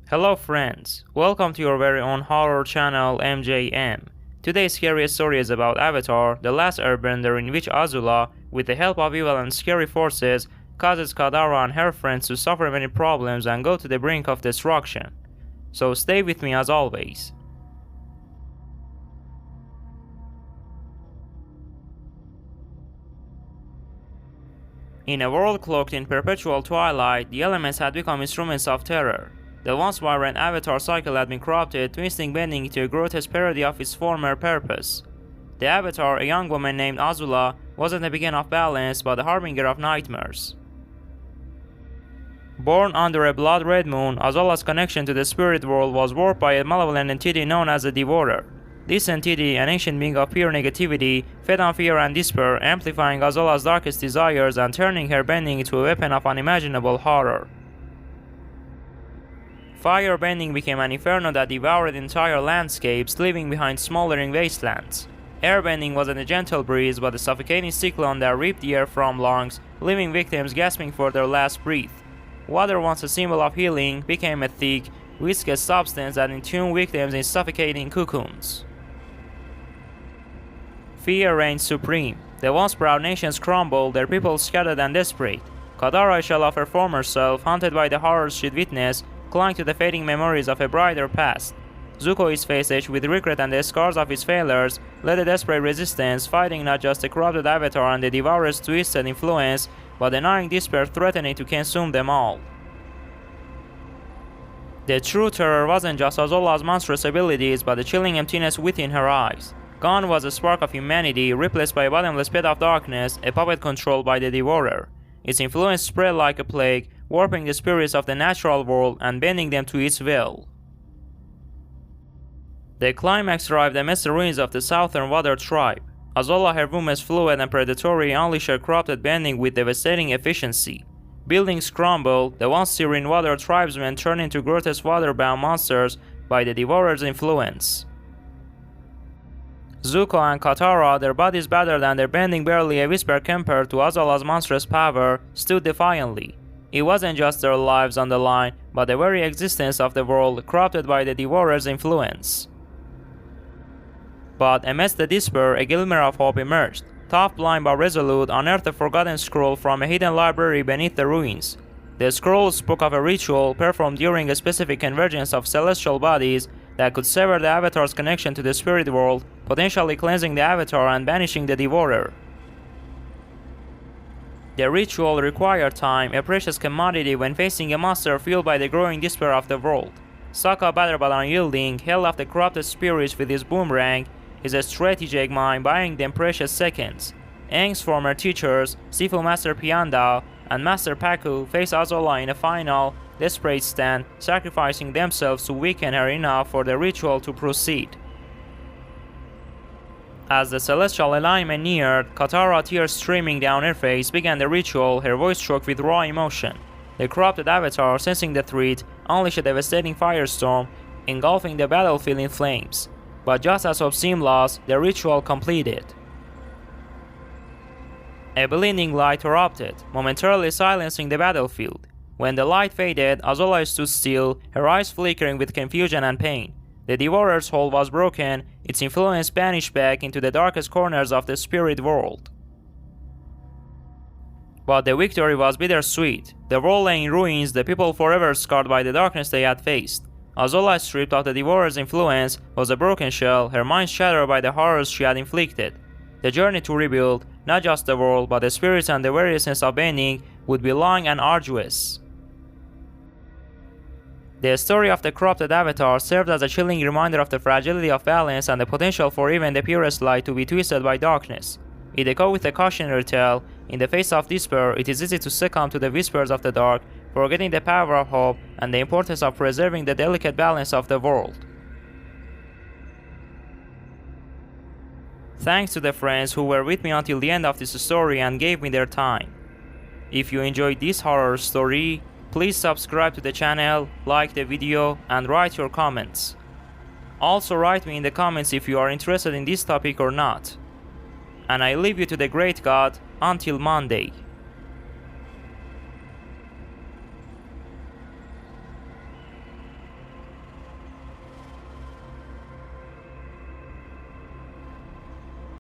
Hello friends, welcome to your very own horror channel MJM. Today's scariest story is about Avatar, The Last Airbender, in which Azula, with the help of evil and scary forces, causes Katara and her friends to suffer many problems and go to the brink of destruction. So stay with me as always. In a world cloaked in perpetual twilight, the elements had become instruments of terror. The once vibrant Avatar cycle had been corrupted, twisting bending into a grotesque parody of its former purpose. The Avatar, a young woman named Azula, wasn't a beacon of balance, but the harbinger of nightmares. Born under a blood-red moon, Azula's connection to the spirit world was warped by a malevolent entity known as the Devourer. This entity, an ancient being of pure negativity, fed on fear and despair, amplifying Azula's darkest desires and turning her bending into a weapon of unimaginable horror. Fire bending became an inferno that devoured entire landscapes, leaving behind smoldering wastelands. Airbending wasn't a gentle breeze, but a suffocating cyclone that ripped the air from lungs, leaving victims gasping for their last breath. Water, once a symbol of healing, became a thick, viscous substance that entombed victims in suffocating cocoons. Fear reigned supreme. The once proud nations crumbled, their people scattered and desperate. Katara, a shell of her former self, haunted by the horrors she'd witnessed, clung to the fading memories of a brighter past. Zuko, his face etched with regret and the scars of his failures, led a desperate resistance, fighting not just the corrupted Avatar and the Devourer's twisted influence, but the gnawing despair threatening to consume them all. The true terror wasn't just Azula's monstrous abilities, but the chilling emptiness within her eyes. Gone was a spark of humanity, replaced by a bottomless pit of darkness, a puppet controlled by the Devourer. Its influence spread like a plague, warping the spirits of the natural world and bending them to its will. The climax arrived amidst the ruins of the Southern Water Tribe. Azula, her woman's fluid and predatory, unleashed her corrupted bending with devastating efficiency. Buildings crumbled, the once serene water tribesmen turned into grotesque water-bound monsters by the Devourer's influence. Zuko and Katara, their bodies battered and their bending barely a whisper compared to Azula's monstrous power, stood defiantly. It wasn't just their lives on the line, but the very existence of the world corrupted by the Devourer's influence. But amidst the despair, a glimmer of hope emerged. Tough, blind but resolute, unearthed a forgotten scroll from a hidden library beneath the ruins. The scroll spoke of a ritual performed during a specific convergence of celestial bodies that could sever the Avatar's connection to the spirit world, potentially cleansing the Avatar and banishing the Devourer. The ritual required time, a precious commodity when facing a monster fueled by the growing despair of the world. Sokka, battered but unyielding, held off the corrupted spirits with his boomerang, his strategic mind buying them precious seconds. Aang's former teachers, Sifu Master Piandao and Master Pakku, faced Azula in a final, desperate stand, sacrificing themselves to weaken her enough for the ritual to proceed. As the celestial alignment neared, Katara, tears streaming down her face, began the ritual, her voice choked with raw emotion. The corrupted Avatar, sensing the threat, unleashed a devastating firestorm, engulfing the battlefield in flames. But just as hope seemed lost, the ritual completed. A blinding light erupted, momentarily silencing the battlefield. When the light faded, Azula stood still, her eyes flickering with confusion and pain. The Devourer's hold was broken, its influence banished back into the darkest corners of the spirit world. But the victory was bittersweet. The world lay in ruins, the people forever scarred by the darkness they had faced. Azula, stripped of the Devourer's influence, was a broken shell, her mind shattered by the horrors she had inflicted. The journey to rebuild, not just the world, but the spirits and the very essence of bending, would be long and arduous. The story of the corrupted Avatar served as a chilling reminder of the fragility of balance and the potential for even the purest light to be twisted by darkness. It echoed with a cautionary tale: in the face of despair, it is easy to succumb to the whispers of the dark, forgetting the power of hope and the importance of preserving the delicate balance of the world. Thanks to the friends who were with me until the end of this story and gave me their time. If you enjoyed this horror story, please subscribe to the channel, like the video, and write your comments. Also write me in the comments if you are interested in this topic or not. And I leave you to the great God until Monday.